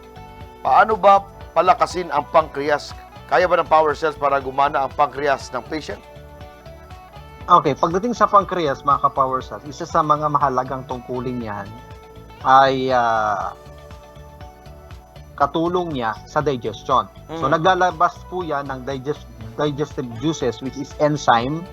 Paano ba palakasin ang pancreas? Kaya ba ng power cells para gumana ang pancreas ng patient? Okay, pagdating sa pancreas, mga ka-power cells, isa sa mga mahalagang tungkulin yan ay katulong niya sa digestion. So naglalabas po yan ng digestive juices, which is enzyme,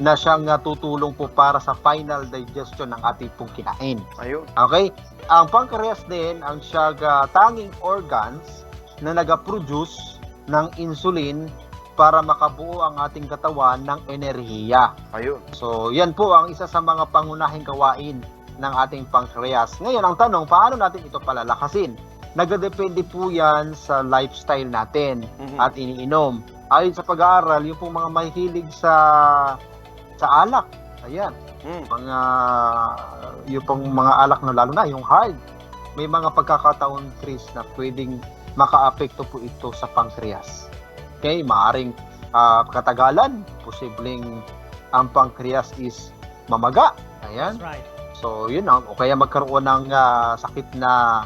na siyang tutulong po para sa final digestion ng ating pong kinain. Ayun. Okay? Ang pancreas din ang siyang tanging organs na nag-produce ng insulin para makabuo ang ating katawan ng enerhiya. Ayun. So, yan po ang isa sa mga pangunahing gawain ng ating pancreas. Ngayon, ang tanong, paano natin ito palalakasin? Nagdepende po yan sa lifestyle natin at iniinom. Ayon sa pag-aaral, yung pong mga mahilig sa alak, ayan, yung pong mga alak na lalo na, yung hard, may mga pagkakataon, Chris, na pwedeng maka-apekto po ito sa pancreas. Okay, maaring katagalan, posibleng ang pancreas is mamaga. Ayan. That's right. So, yun o kaya magkaroon ng sakit na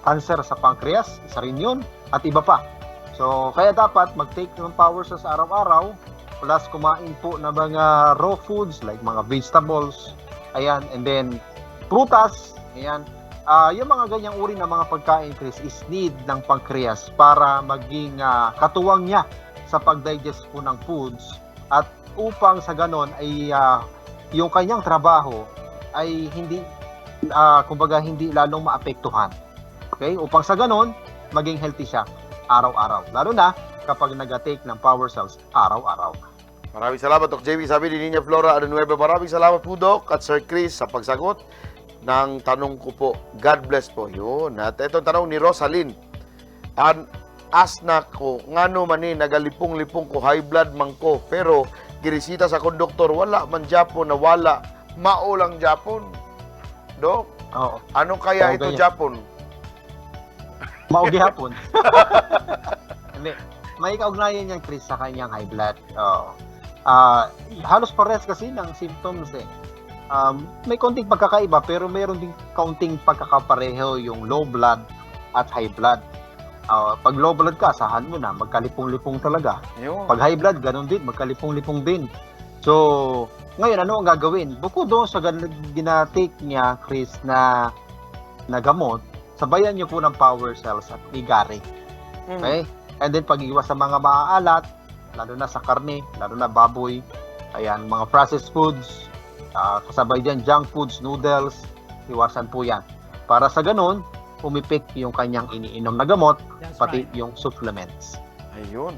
cancer sa pancreas, isa rin yun, at iba pa. So, kaya dapat mag-take ng power cells araw-araw, plus kumain po ng mga raw foods like mga vegetables, ayan, and then prutas, ayan. Yung mga ganyang uri ng mga pagkain, Chris, is need ng pancreas para maging katuwang niya sa pag-digest po ng foods, at upang sa ganon ay yung kanyang trabaho ay hindi kumbaga hindi lalong maapektuhan. Okay? Upang sa ganon maging healthy siya araw-araw. Lalo na kapag nag-take ng power cells araw-araw. Maraming salamat, Doc JB. Sabi ni Niña Flora Anunueva, maraming salamat po, Doc, at Sir Chris sa pagsagot ng tanong ko po. God bless po. Yun. At itong tanong ni Rosalyn. Asna ko, ngano man ni nagalipong-lipong ko, high blood man ko, pero girisita sa konduktor, wala man Japon na wala. Maulang Japon. Dok, Oo. ano kaya Oo, ito ganyan. Japon? Maugi hapon. Hindi. May kaugnayan yan, Chris, sa kanyang high blood. Oo. Halos parehas kasi ng symptoms eh. May konting pagkakaiba pero meron din kaunting pagkakapareho yung low blood at high blood. Pag low blood ka, asahan mo na, magkalipong-lipong talaga. Yun. Pag high blood, ganun din, magkalipong-lipong din. So, ngayon, ano ang gagawin? Bukod doon sa ginatake niya, Chris, na gamot, sabayan niyo po ng power cells at igari. Okay? And then, pag-iwas sa mga maaalat, lalo na sa karne, lalo na baboy, ayan, mga processed foods, kasabay dyan, junk foods, noodles, iwasan po yan. Para sa ganun, umipik yung kanyang iniinom na gamot, That's pati right. yung supplements. Ayun.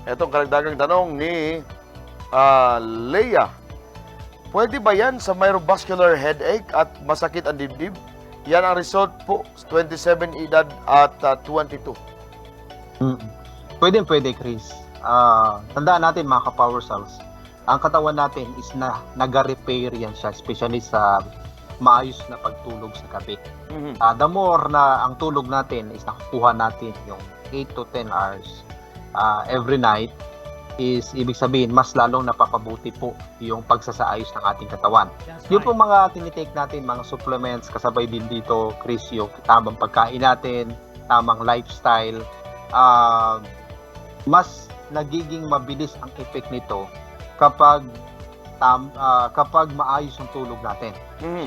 Etong karagdagang tanong ni Leia. Pwede ba yan sa mayroong vascular headache at masakit ang dibdib? Yan ang result po, 27 edad at 22. Pwede, Chris. Tandaan natin, mga ka-power cells, ang katawan natin is nag-repair yan siya, especially sa maayos na pagtulog sa gabi. The more na ang tulog natin is nakukuha natin yung 8 to 10 hours every night, is ibig sabihin mas lalong napapabuti po yung pagsasaayos ng ating katawan. That's Yung right. po mga tinitake natin, mga supplements, kasabay din dito, Chris, yung tamang pagkain natin, tamang lifestyle, mas nagiging mabilis ang effect nito kapag maayos ang tulog natin.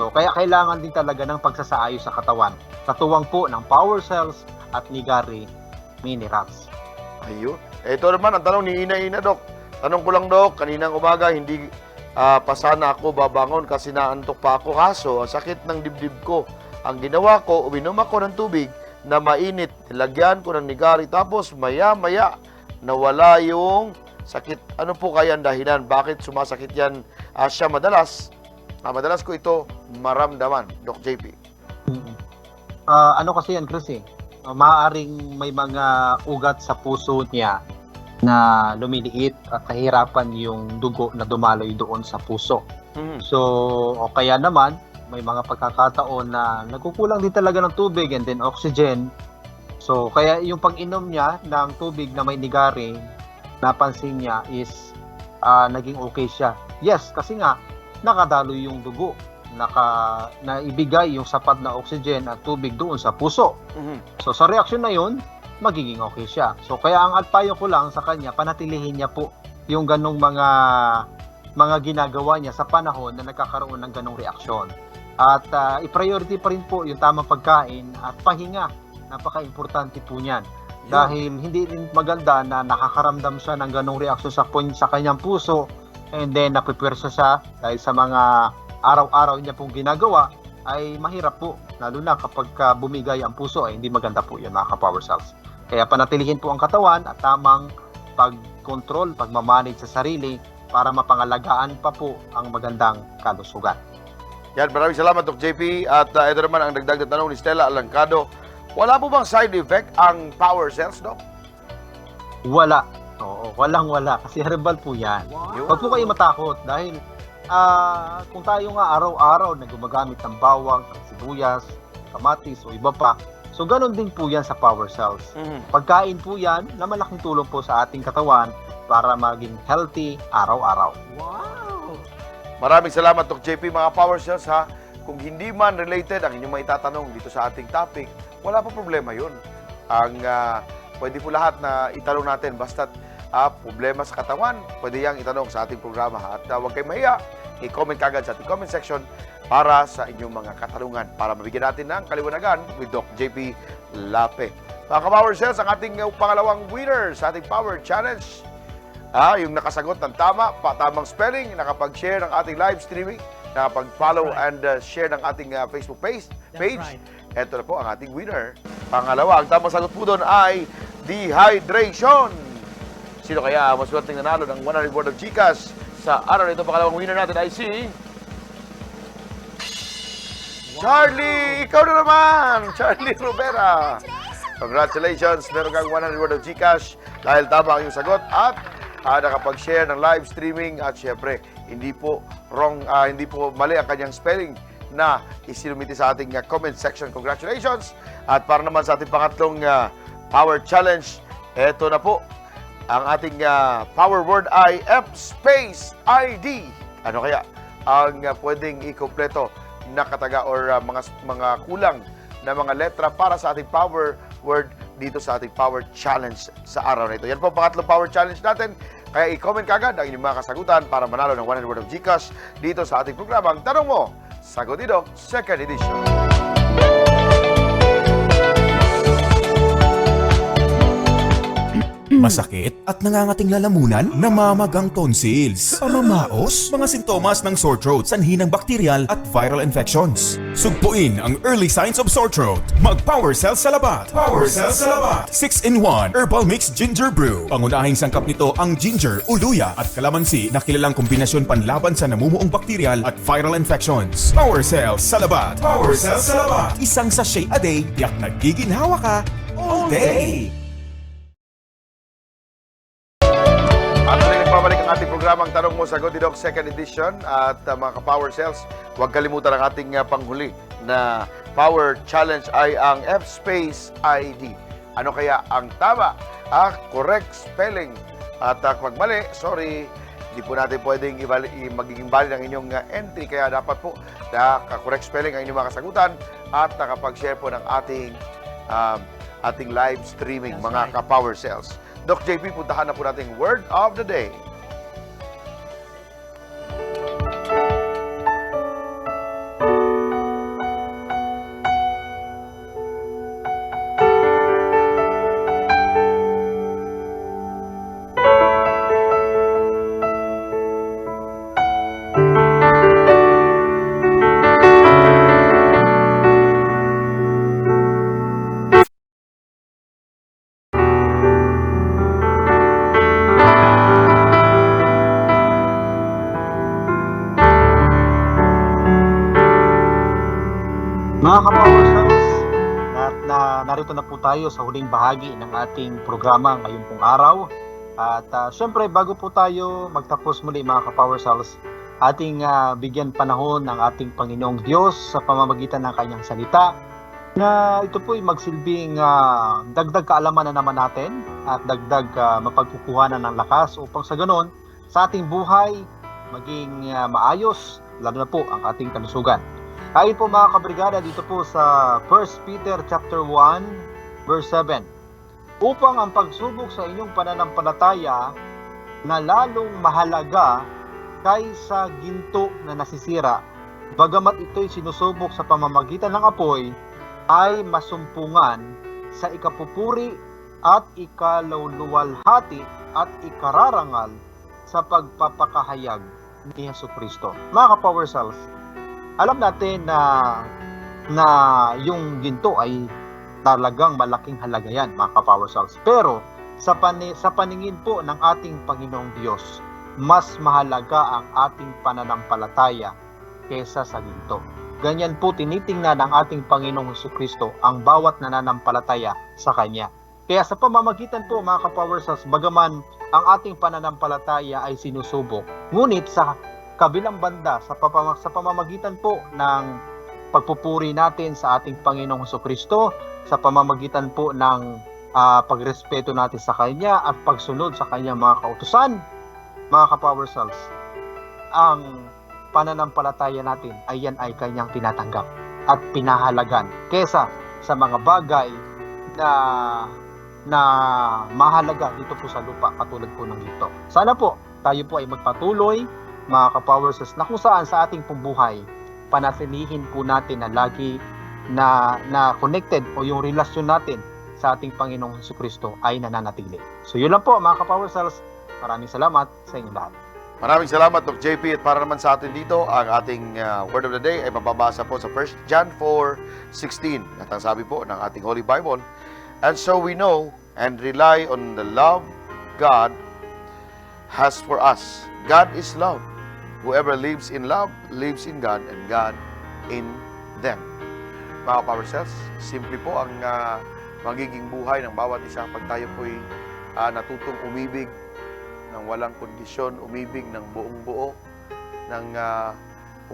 So, kaya kailangan din talaga ng pagsasaayos sa katawan. Katuwang po ng power cells at nigari minerals. Ayun. Ito naman ang tanong ni Ina, Dok. Tanong ko lang, Dok, kaninang umaga, hindi pa sana ako babangon kasi naantok pa ako. Kaso, ang sakit ng dibdib ko. Ang ginawa ko, uminom ako ng tubig na mainit. Nilagyan ko ng nigari. Tapos, maya-maya, nawala yung sakit. Ano po kaya ang dahilan? Bakit sumasakit yan siya madalas? Madalas ko ito maramdaman, Doc JP. Ano kasi yan, Chris, maaaring may mga ugat sa puso niya na lumiliit at nahihirapan yung dugo na dumaloy doon sa puso. So, o kaya naman, may mga pagkakataon na nagkukulang din talaga ng tubig and then oxygen. So, kaya yung pag-inom niya ng tubig na may nigari, napansin niya is naging okay siya. Yes, kasi nga, nakadaloy yung dugo naibigay yung sapat na oxygen at tubig doon sa puso. Mhm. So sa reaksyon na yun, magiging okay siya. So kaya ang payo ko lang sa kanya, panatilihin niya po yung ganong mga ginagawa niya sa panahon na nagkakaroon ng ganong reaksyon. At i-priority pa rin po yung tamang pagkain at pahinga. Napaka-importante po niyan. Dahil hindi rin maganda na nakakaramdam siya ng ganong reaksyon sa kanyang puso, and then napipwersa siya dahil sa mga araw-araw niya pong ginagawa, ay mahirap po. Lalo na kapag bumigay ang puso, ay hindi maganda po yun, mga ka-Power Cells. Kaya panatilihin po ang katawan at tamang pag-control, pagmamanage sa sarili para mapangalagaan pa po ang magandang kalusugan. Yan, maraming salamat, Dr. JP. At ito naman ang dagdag na tanong ni Stella Alangcado. Wala po bang side effect ang Power Cells, Doc? Wala. Oo, walang-wala. Kasi herbal po yan. Huwag po kayo matakot dahil kung tayo nga araw-araw na gumagamit ng bawang, sibuyas, kamatis o iba pa, so ganun din po yan sa Power Cells. Pagkain po yan na malaking tulong po sa ating katawan para maging healthy araw-araw. Maraming salamat, Dr. JP. Mga Power Cells, ha? Kung hindi man related ang inyong maitatanong dito sa ating topic, wala pa problema yun. Ang pwede po lahat na itanong natin, basta't problema sa katawan, pwede yang itanong sa ating programa. At huwag kayong mahiya, i-comment kagad sa ating comment section para sa inyong mga katanungan, para mabigyan natin ng kaliwanagan with Doc JP Lape. Mga ka-Power Cells, ang ating pangalawang winner sa ating Power Challenge, yung nakasagot ng tamang spelling, nakapag-share ng ating live streaming, nakapag-follow and share ng ating Facebook page. right. Ito na po ang ating winner. Pangalawa, ang tamang sagot po doon ay dehydration. Sino kaya ang maswerteng nanalo ng 100 worth of Gcash sa araw na ito? Pangalawang winner natin ay si Charlie! Ikaw na naman! Charlie Rivera! Congratulations! Meron kang 100 worth of Gcash dahil tama ang iyong sagot at nakapag-share ng live streaming at syempre hindi po mali ang kanyang spelling na isinumiti sa ating comment section. Congratulations! At para naman sa ating pangatlong Power Challenge, eto na po. Ang ating power word ay F-Space ID. Ano kaya ang pwedeng ikumpleto na kataga or mga kulang na mga letra para sa ating power word dito sa ating Power Challenge sa araw na ito. Yan po ang pangatlong Power Challenge natin. Kaya i-comment kagad ang inyong mga kasagutan para manalo ng 100 worth of Gcash dito sa ating programang Tanong Mo, Sagot ni Doc, 2nd edition. Masakit at nangangating lalamunan, namamagang tonsils, pamamaos, mga sintomas ng sore throat, sanhi ng bacterial at viral infections. Sugpuin ang early signs of sore throat. Mag-Power Cells sa labat. Power Cells sa labat. 6-in-1 Herbal Mix Ginger Brew. Pangunahing sangkap nito ang ginger, uluya at kalamansi na kilalang kombinasyon panlaban sa namumuong bacterial at viral infections. Power Cells sa labat. Power Cells sa labat. Isang sachet a day, tiyak nagiginhawa ka all day. At nagbabalik ang ating programang Tanong Mo, Sagot ni Doc, 2nd edition. At mga ka-Power Cells, huwag kalimutan ang ating panghuli na Power Challenge ay ang F-Space ID. Ano kaya ang tama? Correct spelling. At pag mali, sorry, hindi po natin pwedeng magiging valid ang inyong entry. Kaya dapat po na correct spelling ang inyong mga kasagutan at nakapag-share po ng ating live streaming, mga ka-Power Cells. Doc JP, puntahan na po natin Word of the Day. Mga ka-Power Cells, narito na po tayo sa huling bahagi ng ating programa ngayong pong araw. At syempre, bago po tayo magtapos muli, mga ka-Power Cells, ating bigyan panahon ng ating Panginoong Diyos sa pamamagitan ng kanyang salita na ito po'y magsilbing dagdag kaalaman na naman natin at dagdag mapagkukuhanan ng lakas upang sa ganon sa ating buhay maging maayos lalo na po ang ating kalusugan. Ayon po mga kabrigada dito po sa 1 Peter chapter 1 verse 7. Upang ang pagsubok sa inyong pananampalataya na lalong mahalaga kaysa ginto na nasisira, bagamat ito'y sinusubok sa pamamagitan ng apoy, ay masumpungan sa ikapupuri at ikaluluwalhati at ikararangal sa pagpapakahayag ni Jesucristo. Mga ka-Power Cells, alam natin na yung ginto ay talagang malaking halaga yan, mga ka-Power Cells. Pero sa paningin po ng ating Panginoong Diyos, mas mahalaga ang ating pananampalataya kesa sa ginto. Ganyan po tinitingnan ng ating Panginoong Jesucristo ang bawat nananampalataya sa Kanya. Kaya sa pamamagitan po mga ka-Power Cells, bagaman ang ating pananampalataya ay sinusubok, ngunit sa kabilang banda, sa pamamagitan po ng pagpupuri natin sa ating Panginoong Jesucristo, sa pamamagitan po ng pagrespeto natin sa Kanya at pagsunod sa Kanyang mga kautusan, mga ka-Power Cells, ang pananampalataya natin ay yan ay Kanyang tinatanggap at pinahalagan kesa sa mga bagay na mahalaga dito po sa lupa katulad po ng ito. Sana po tayo po ay magpatuloy mga ka-Power Cells na kung saan sa ating pong buhay panatilihin po natin na lagi na connected o yung relasyon natin sa ating Panginoong Jesucristo ay nananatili. So yun lang po mga ka-Power Cells. Maraming salamat sa inyong lahat. Maraming salamat, Dr. JP. At para naman sa atin dito, ang ating word of the day ay mababasa po sa 1 John 4:16. At ang sabi po ng ating Holy Bible, and so we know and rely on the love God has for us. God is love. Whoever lives in love, lives in God, and God in them. Mga Power Cells, simple po ang magiging buhay ng bawat isa pag tayo po'y natutong umibig ng walang kondisyon, umibig ng buong buo, ng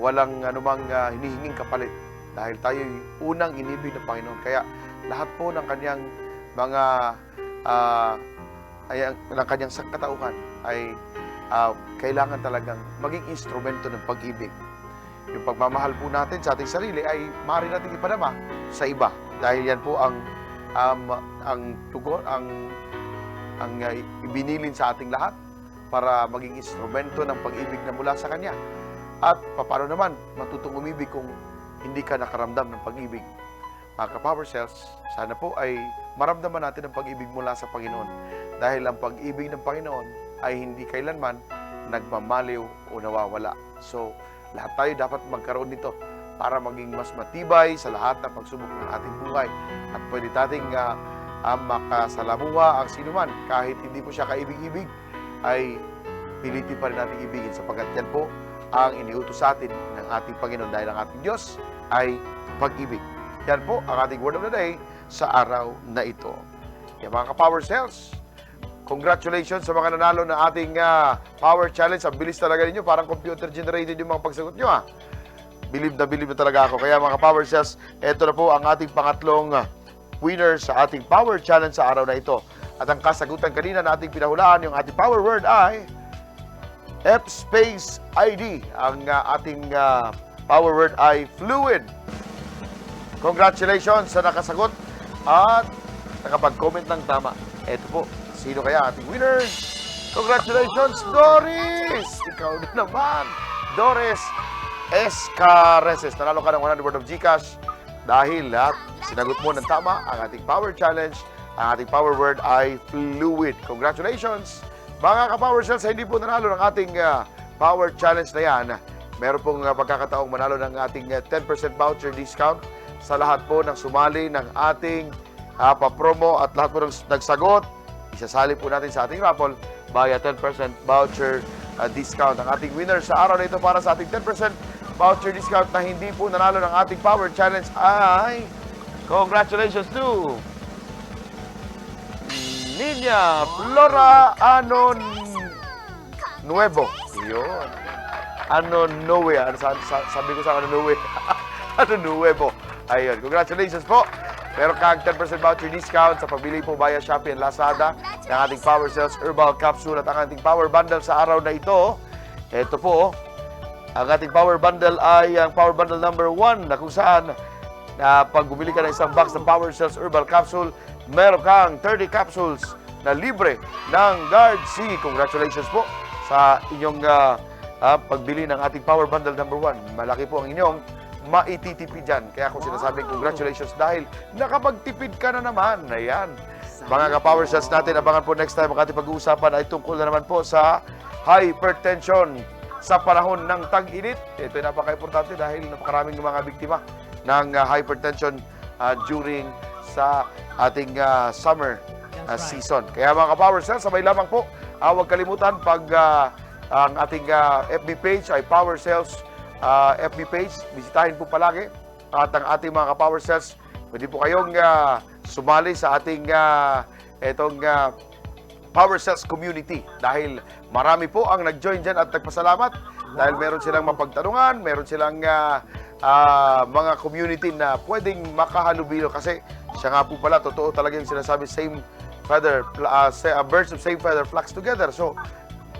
walang anumang hinihinging kapalit. Dahil tayo'y unang inibig ng Panginoon. Kaya lahat po ng kanyang mga ng kanyang sangkatauhan ay kailangan talagang maging instrumento ng pag-ibig. Yung pagmamahal po natin sa ating sarili ay maaari natin ipadama sa iba. Dahil yan po ang tugon, ang ibinilin sa ating lahat para maging instrumento ng pag-ibig na mula sa Kanya. At paano naman matutong umibig kung hindi ka nakaramdam ng pag-ibig? Mga ka-Power Cells, sana po ay maramdaman natin ang pag-ibig mula sa Panginoon. Dahil ang pag-ibig ng Panginoon ay hindi kailanman nagmamaliw o nawawala. So, lahat tayo dapat magkaroon nito para maging mas matibay sa lahat ng pagsubok ng ating buhay. At pwede nating makasalamuha ang sinuman kahit hindi po siya kaibig-ibig, ay pilitin pa rin natin ibigin sapagkat yan po ang iniutos sa atin ng ating Panginoon dahil ang ating Diyos ay pag-ibig. Yan po ang ating word of the day sa araw na ito. Kaya mga ka-Power Cells, congratulations sa mga nanalo ng ating Power Challenge. Ang bilis talaga ninyo, parang computer-generated yung mga pagsagot nyo. Believe na talaga ako. Kaya mga Power Cells, ito na po ang ating pangatlong winner sa ating Power Challenge sa araw na ito. At ang kasagutan kanina na ating pinahulaan, yung ating power word ay F-space ID. Ang ating power word ay fluid. Congratulations sa nakasagot at nakapag-comment ng tama. Ito po, sino kaya ating winners? Congratulations, Doris! Ikaw na naman, Doris Escareses. Nanalo ka ng 100 worth of GCash dahil sinagot mo ng tama ang ating power challenge. Ang ating power word ay fluid. Congratulations! Mga ka-Power Cells, hindi po nanalo ng ating power challenge na yan. Meron pong pagkakataong manalo ng ating 10% voucher discount sa lahat po ng sumali ng ating pa-promo at lahat po ng nagsagot. Isasali po natin sa ating raffle via 10% voucher discount. Ang ating winner sa araw na ito para sa ating 10% voucher discount na hindi po nanalo ng ating power challenge ay congratulations to Niña Flora Ano Nuevo. Yun. Ano Noe. Sabi ko sa Ano Noe. Ano Nuevo. Ayun. Congratulations po. Meron kang 10% voucher discount sa pabili po via Shopee and Lazada ng ating Power Cells Herbal Capsule at ang ating Power Bundle sa araw na ito. Ito po, Ang ating power bundle ay ang power bundle number 1 na kung saan pag bumili ka ng isang box ng Power Cells Herbal Capsule, meron kang 30 capsules na libre ng Guard C. Congratulations po sa inyong pagbili ng ating power bundle number 1. Malaki po ang inyong maititipid dyan. Kaya ako sinasabing congratulations dahil nakapagtipid ka na naman. Ayan. Mga ka-Power Cells natin, abangan po next time ang ating pag-uusapan ay tungkol na naman po sa hypertension sa panahon ng tag-init. Ito ay napaka-importante dahil napakaraming mga biktima ng hypertension during sa ating summer season. Kaya mga ka-Power Cells, sabay lamang po, huwag kalimutan pag ang ating FB page ay Power Cells FB page. Bisitahin po palagi. At ang ating mga ka-Power Cells, pwede po kayong sumali sa ating Power Cells community dahil marami po ang nag-join dyan at nagpasalamat dahil meron silang mapagtanungan, meron silang mga community na pwedeng makahalubilo kasi siya nga po pala, totoo talaga yung sinasabi, same feather, birds of same feather flocks together. So,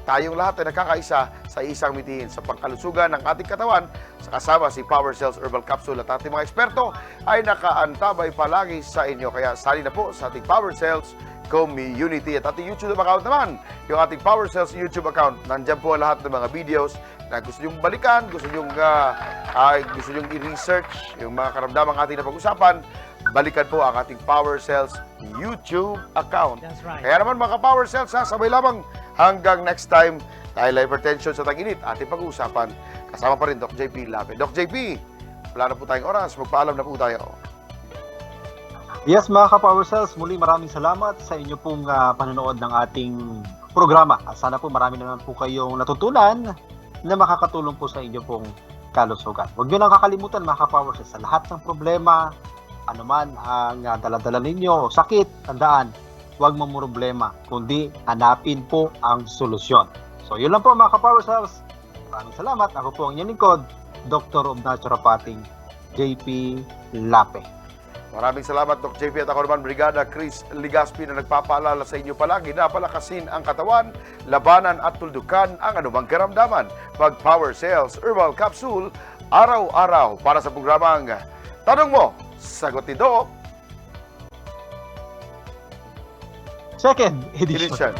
tayong lahat ay nakakaisa sa isang mitiin sa pangkalusugan ng ating katawan sa kasama si Power Cells Herbal Capsule at ating mga eksperto ay nakaantabay palagi sa inyo. Kaya sali na po sa ating Power Cells community at ating YouTube account naman. Yung ating Power Cells YouTube account, nandyan po lahat ng mga videos na gusto nyong balikan, gusto nyong i-research yung mga karamdamang ating napag-usapan, balikan po ang ating Power Cells YouTube account. That's right. Kaya naman mga Power Cells, sabay lamang hanggang next time dahil hypertension sa tag-init ating pag-uusapan. Kasama pa rin Doc JP Lape. Doc JP, wala na po tayong oras. Magpaalam na po tayo. Yes, mga ka-Power Cells, muli maraming salamat sa inyo pong panonood ng ating programa. At sana po marami naman po kayong natutunan na makakatulong po sa inyo pong kalusugan. Huwag nyo nang kakalimutan, mga ka-Power Cells, sa lahat ng problema, anuman ang dala-dala ninyo, sakit, tandaan, huwag mamroblema, kundi hanapin po ang solusyon. So, yun lang po mga ka-Power Cells. Maraming salamat. Ako po ang inyong lingkod, Doctor of Naturopathy, JP Lape. Maraming salamat, Doc JP. At ako naman, Brigada Chris Ligaspi na nagpapaalala sa inyo palagi na palakasin ang katawan, labanan at tuldukan ang anumang karamdaman. Mag-Power Cells Herbal Capsule, araw-araw para sa programang Tanong Mo, Sagot ni Doc. Second edition.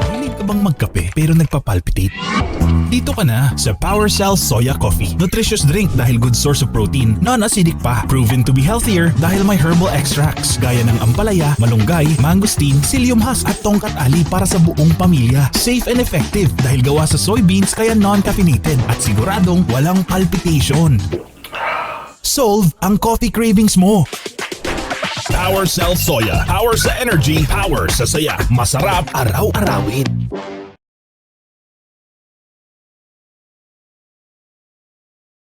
Hilig ka bang magkape pero nagpapalpitate? Dito ka na sa Power Cells Soya Coffee. Nutritious drink dahil good source of protein, non-acidic pa, proven to be healthier dahil may herbal extracts gaya ng ampalaya, malunggay, mangosteen, psyllium husk at tongkat ali para sa buong pamilya. Safe and effective dahil gawa sa soybeans kaya non-caffeinated at siguradong walang palpitation. Solve ang coffee cravings mo. Power Cells Soya. Power sa energy, power sa saya. Masarap araw-arawin.